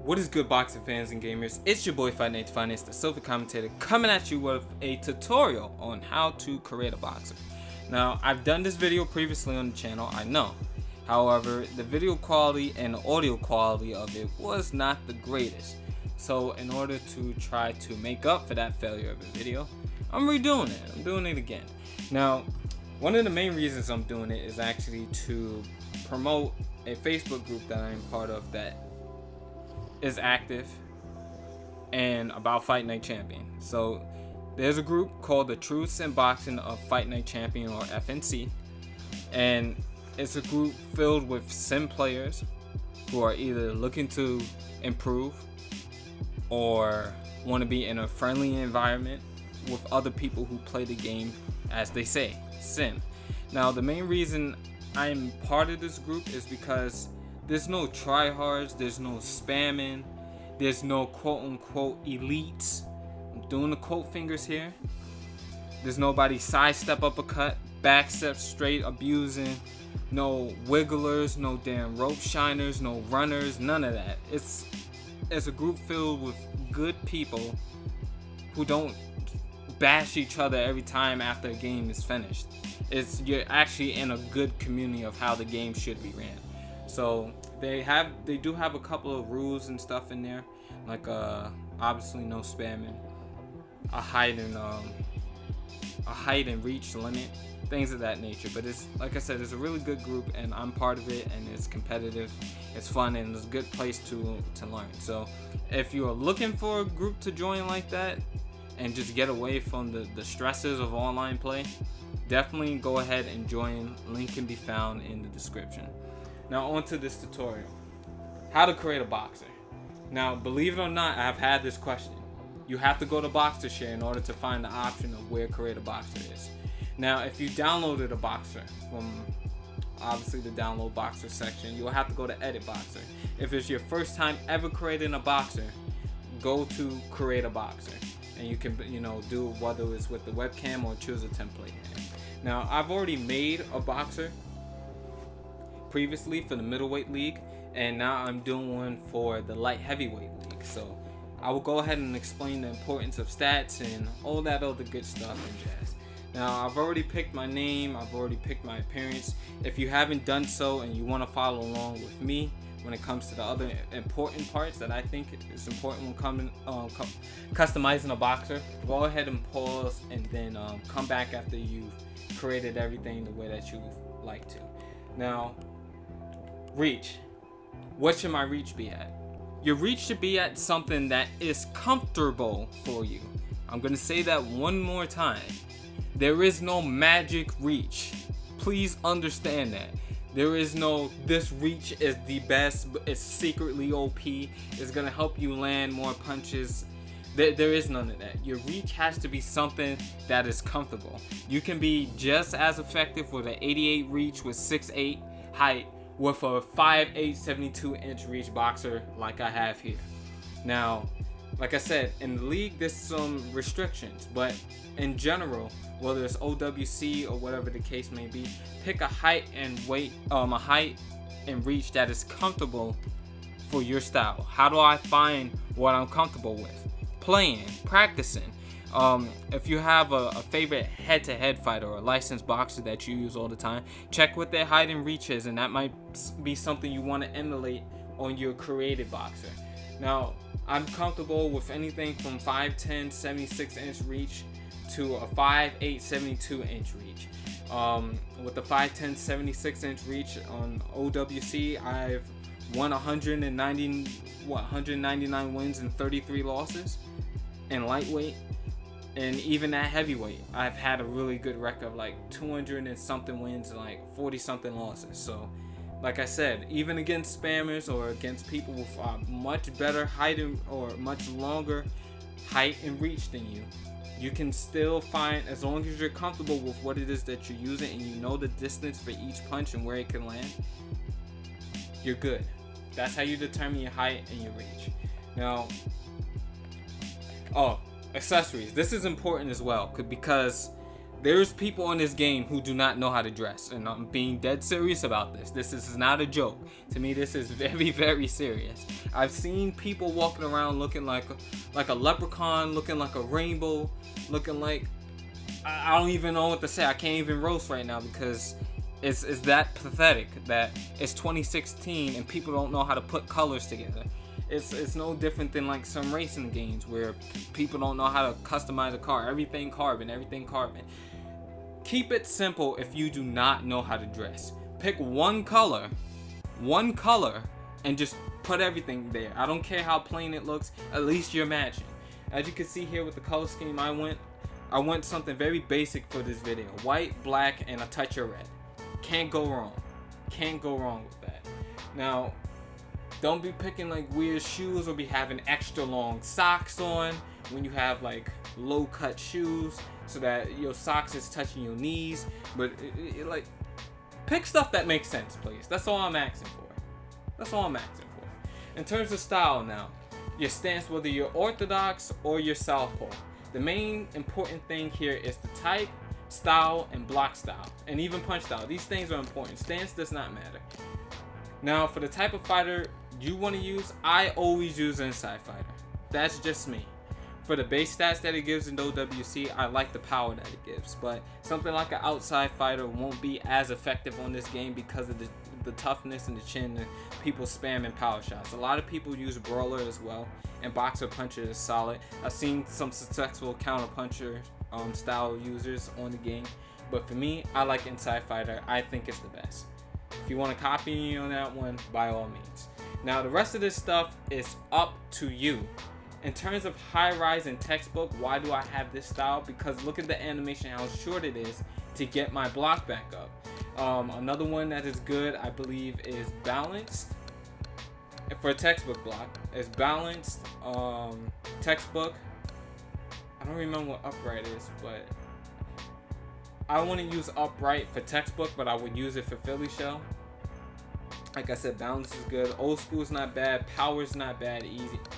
What is good, boxing fans and gamers? It's your boy Fight Nate Finest, the Silver Commentator, coming at you with a tutorial on how to create a boxer. Now, I've done this video previously on the channel, I know. However, the video quality and the audio quality of it was not the greatest. So, in order to try to make up for that failure of the video, I'm redoing it. I'm doing it again. Now, one of the main reasons I'm doing it is actually to promote a Facebook group that I'm part of that is active and about Fight Night Champion. So there's a group called the Truths in Boxing of Fight Night Champion, or FNC, and it's a group filled with sim players who are either looking to improve or want to be in a friendly environment with other people who play the game, as they say, sim. Now, the main reason I'm part of this group is because there's no tryhards, there's no spamming, there's no quote-unquote elites. I'm doing the quote fingers here. There's nobody sidestep uppercut, backstep straight abusing, no wigglers, no damn rope shiners, no runners, none of that. It's a group filled with good people who don't bash each other every time after a game is finished. You're actually in a good community of how the game should be ran. So they do have a couple of rules and stuff in there, like obviously no spamming, a height and reach limit, things of that nature. But it's, like I said, it's a really good group, and I'm part of it, and it's competitive, it's fun, and it's a good place to learn. So if you're looking for a group to join like that and just get away from the stresses of online play, definitely go ahead and join. Link can be found in the description. Now, on to this tutorial. How to create a boxer. Now, believe it or not, I've had this question. You have to go to Boxer Share in order to find the option of where create a boxer is. Now, if you downloaded a boxer from obviously the download boxer section, you'll have to go to edit boxer. If it's your first time ever creating a boxer, go to create a boxer, and you can do whether it's with the webcam or choose a template. Now, I've already made a boxer previously for the middleweight league, and now I'm doing one for the light heavyweight league. So I will go ahead and explain the importance of stats and all that other good stuff and jazz. Now, I've already picked my name, I've already picked my appearance. If you haven't done so and you want to follow along with me when it comes to the other important parts that I think is important when customizing a boxer, go ahead and pause and then come back after you've created everything the way that you like to. Now, reach. What should my reach be at? Your reach should be at something that is comfortable for you. I'm going to say that one more time. There is no magic reach. Please understand that. There is no, this reach is the best, it's secretly OP, it's going to help you land more punches. There is none of that. Your reach has to be something that is comfortable. You can be just as effective with an 88 reach with 6'8" height with a 5'8", 72-inch reach boxer like I have here. Now, like I said, in the league there's some restrictions, but in general, whether it's OWC or whatever the case may be, pick a height and weight, a height and reach that is comfortable for your style. How do I find what I'm comfortable with? Playing, practicing. If you have a favorite head-to-head fighter or a licensed boxer that you use all the time, check what their height and reach is, and that might be something you want to emulate on your created boxer. Now, I'm comfortable with anything from 5'10", 76-inch reach to a 5'8", 72-inch reach. With the 5'10", 76-inch reach on OWC, I've won 199 wins and 33 losses in lightweight. And even at heavyweight, I've had a really good record of like 200 and something wins and like 40 something losses. So, like I said, even against spammers or against people with much better height or much longer height and reach than you, you can still find, as long as you're comfortable with what it is that you're using and you know the distance for each punch and where it can land, you're good. That's how you determine your height and your reach. Now, accessories. This is important as well, because There's people in this game who do not know how to dress, and I'm being dead serious about this. This is not a joke. To me, this is very, very serious. I've seen people walking around looking like a leprechaun, looking like a rainbow, looking like I don't even know what to say. I can't even roast right now because it's that pathetic that it's 2016 and people don't know how to put colors together. It's no different than like some racing games where people don't know how to customize a car. Everything carbon. Keep it simple if you do not know how to dress. Pick one color, and just put everything there. I don't care how plain it looks, at least you're matching. As you can see here with the color scheme I went something very basic for this video. White, black, and a touch of red. Can't go wrong. Can't go wrong with that. Now, don't be picking like weird shoes or be having extra long socks on when you have like low cut shoes so that your socks is touching your knees. But like, pick stuff that makes sense, please. That's all I'm asking for. In terms of style now, your stance, whether you're orthodox or you're southpaw, the main important thing here is the type, style, and block style, and even punch style. These things are important. Stance does not matter. Now, for the type of fighter you want to use, I always use inside fighter. That's just me. For the base stats that it gives in OWC, I like the power that it gives, but something like an outside fighter won't be as effective on this game because of the toughness and the chin and people spamming power shots. A lot of people use brawler as well, and boxer puncher is solid. I've seen some successful counter puncher style users on the game, but for me, I like inside fighter. I think it's the best. If you want to copy me on that one, by all means. Now, the rest of this stuff is up to you. In terms of high rise and textbook, why do I have this style? Because look at the animation, how short it is to get my block back up. Another one that is good, I believe, is balanced. For a textbook block, is balanced. Textbook, I don't remember what upright is, but I wouldn't use upright for textbook, but I would use it for Philly shell. Like I said, balance is good. Old school is not bad. Power is not bad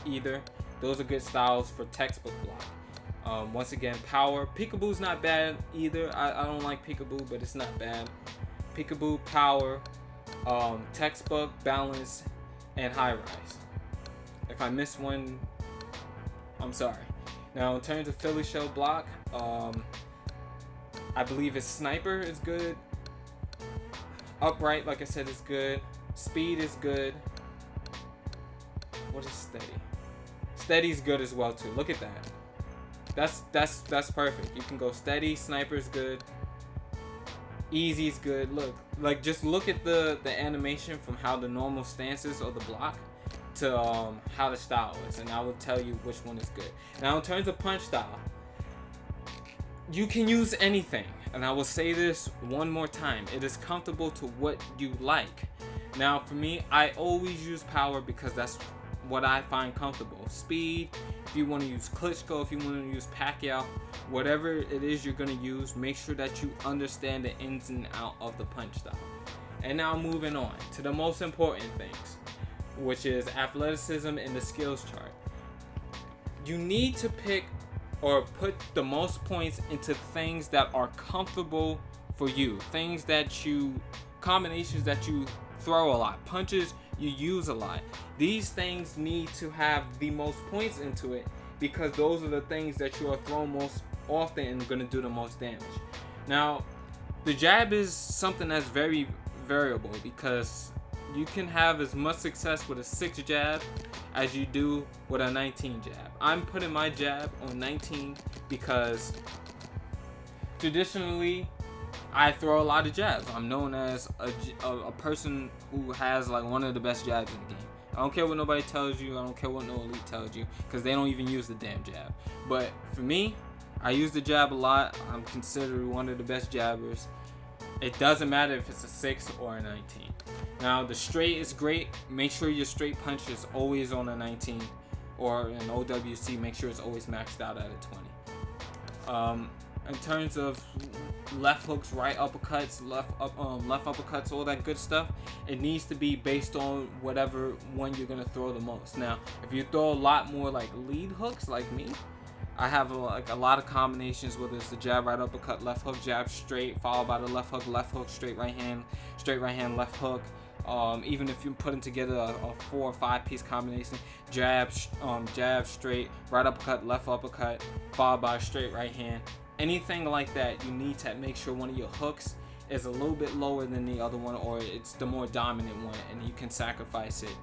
either. Those are good styles for textbook block. Once again, power. Peekaboo's not bad either. I don't like peekaboo, but it's not bad. Peekaboo, power, textbook, balance, and high rise. If I miss one, I'm sorry. Now, in terms of Philly shell block, I believe his sniper is good. Upright, like I said, is good. Speed is good. What is steady? Steady's good as well too. Look at that. That's perfect. You can go steady. Sniper's good. Easy's good. Look, like just look at the animation from how the normal stances or the block to how the style is, and I will tell you which one is good. Now, in terms of punch style, you can use anything, and I will say this one more time. It is comfortable to what you like. Now, for me, I always use power because that's what I find comfortable. Speed, if you want to use Klitschko, if you want to use Pacquiao, whatever it is you're going to use, make sure that you understand the ins and out of the punch style. And now moving on to the most important things, which is athleticism and the skills chart. You need to pick or put the most points into things that are comfortable for you. Things that combinations that you throw a lot. Punches you use a lot. These things need to have the most points into it because those are the things that you are throwing most often and going to do the most damage. Now, the jab is something that's very variable because you can have as much success with a 6 jab as you do with a 19 jab. I'm putting my jab on 19 because traditionally I throw a lot of jabs. I'm known as a person who has like one of the best jabs in the game. I don't care what nobody tells you. I don't care what no elite tells you because they don't even use the damn jab. But for me, I use the jab a lot. I'm considered one of the best jabbers. It doesn't matter if it's a 6 or a 19. Now, the straight is great. Make sure your straight punch is always on a 19, or in OWC, make sure it's always maxed out at a 20. In terms of left hooks, right uppercuts, left uppercuts, all that good stuff, it needs to be based on whatever one you're gonna throw the most. Now, if you throw a lot more like lead hooks like me, I have like a lot of combinations, whether it's the jab, right uppercut, left hook, jab straight, followed by the left hook, straight right hand, left hook. Even if you're putting together a 4 or 5 piece combination, jab straight, right uppercut, left uppercut, followed by a straight right hand. Anything like that, you need to make sure one of your hooks is a little bit lower than the other one, or it's the more dominant one, and you can sacrifice it,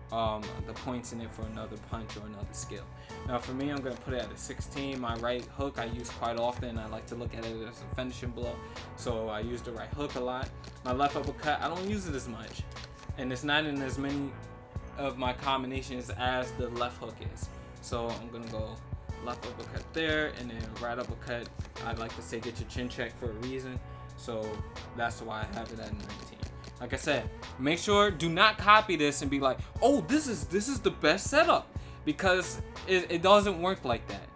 the points in it, for another punch or another skill. Now for me, I'm going to put it at a 16. My right hook I use quite often. I like to look at it as a finishing blow, so I use the right hook a lot. My left uppercut, I don't use it as much, and it's not in as many of my combinations as the left hook is. So I'm going to go left uppercut there, and then right uppercut, I'd like to say get your chin check for a reason. So that's why I have it at 19. Like I said, make sure, do not copy this and be like, oh, this is the best setup, because it doesn't work like that.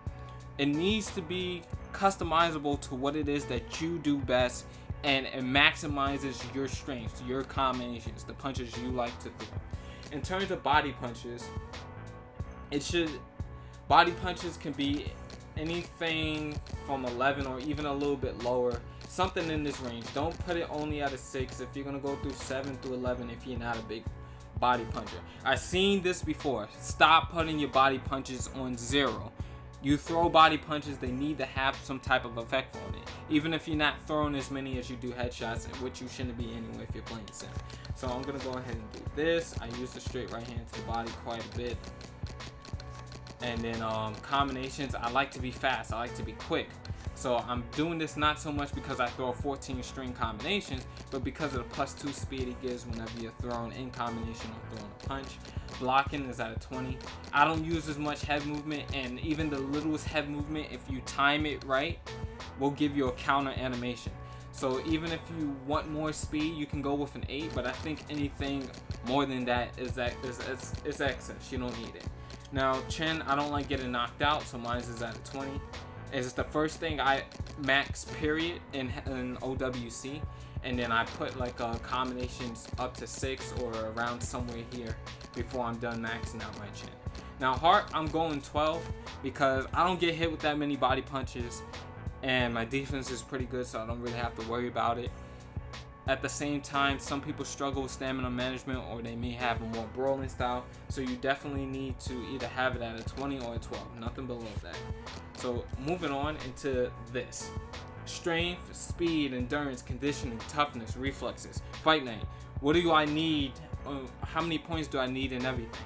It needs to be customizable to what it is that you do best, and it maximizes your strengths, your combinations, the punches you like to throw. In terms of body punches, body punches can be anything from 11 or even a little bit lower, something in this range. Don't put it only at a 6 if you're gonna go through 7 through 11 if you're not a big body puncher. I've seen this before. Stop putting your body punches on 0. You throw body punches, they need to have some type of effect on it, even if you're not throwing as many as you do headshots, which you shouldn't be anyway if you're playing center. So I'm gonna go ahead and do this. I use the straight right hand to the body quite a bit. And then combinations, I like to be fast, I like to be quick. So I'm doing this not so much because I throw 14 string combinations, but because of the +2 speed it gives whenever you're throwing in combination or throwing a punch. Blocking is at a 20. I don't use as much head movement, and even the littlest head movement, if you time it right, will give you a counter animation. So even if you want more speed, you can go with an 8, but I think anything more than that is excess. You don't need it. Now chin, I don't like getting knocked out, so mine is at a 20. It's the first thing I max period in OWC, and then I put like combinations up to 6 or around somewhere here before I'm done maxing out my chin. Now heart, I'm going 12 because I don't get hit with that many body punches, and my defense is pretty good, so I don't really have to worry about it. At the same time, some people struggle with stamina management, or they may have a more brawling style, so you definitely need to either have it at a 20 or a 12, nothing below that. So moving on into this: strength, speed, endurance, conditioning, toughness, reflexes, fight night. What do I need? How many points do I need in everything?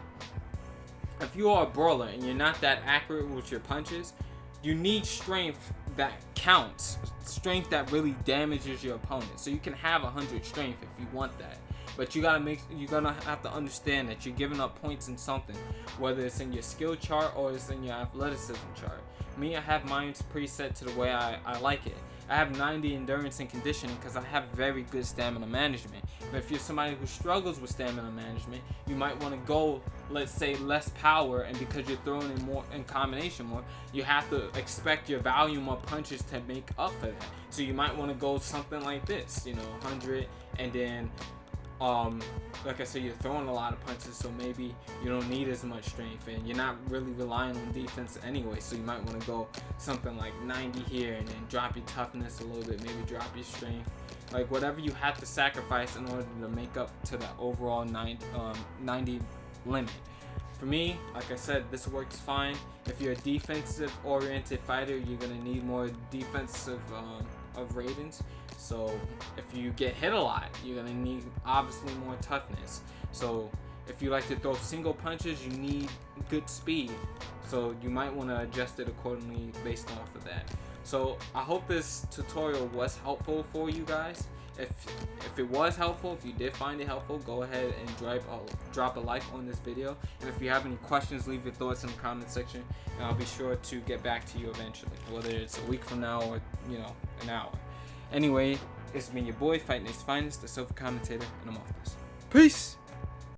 If you are a brawler and you're not that accurate with your punches, you need strength that counts, strength that really damages your opponent. So you can have 100 strength if you want that, but you're gonna have to understand that you're giving up points in something, whether it's in your skill chart or it's in your athleticism chart. Me, I have mine preset to the way I like it. I have 90 endurance and conditioning because I have very good stamina management. But if you're somebody who struggles with stamina management, you might want to go, let's say, less power, and because you're throwing in more in combination more, you have to expect your volume of punches to make up for that. So you might want to go something like this, 100, and then like I said, you're throwing a lot of punches, so maybe you don't need as much strength, and you're not really relying on defense anyway, so you might want to go something like 90 here, and then drop your toughness a little bit, maybe drop your strength, like whatever you have to sacrifice in order to make up to the overall 90 limit. For me, like I said, this works fine. If you're a defensive oriented fighter, you're gonna need more defensive of ratings. So if you get hit a lot, you're gonna need obviously more toughness. So if you like to throw single punches, you need good speed. So you might want to adjust it accordingly based off of that. So I hope this tutorial was helpful for you guys. If it was helpful, if you did find it helpful, go ahead and drop a like on this video. And if you have any questions, leave your thoughts in the comment section, and I'll be sure to get back to you eventually, whether it's a week from now or an hour. Anyway, it's been your boy, Fighting Ace Finest, the Silver Commentator, and I'm off this. Peace!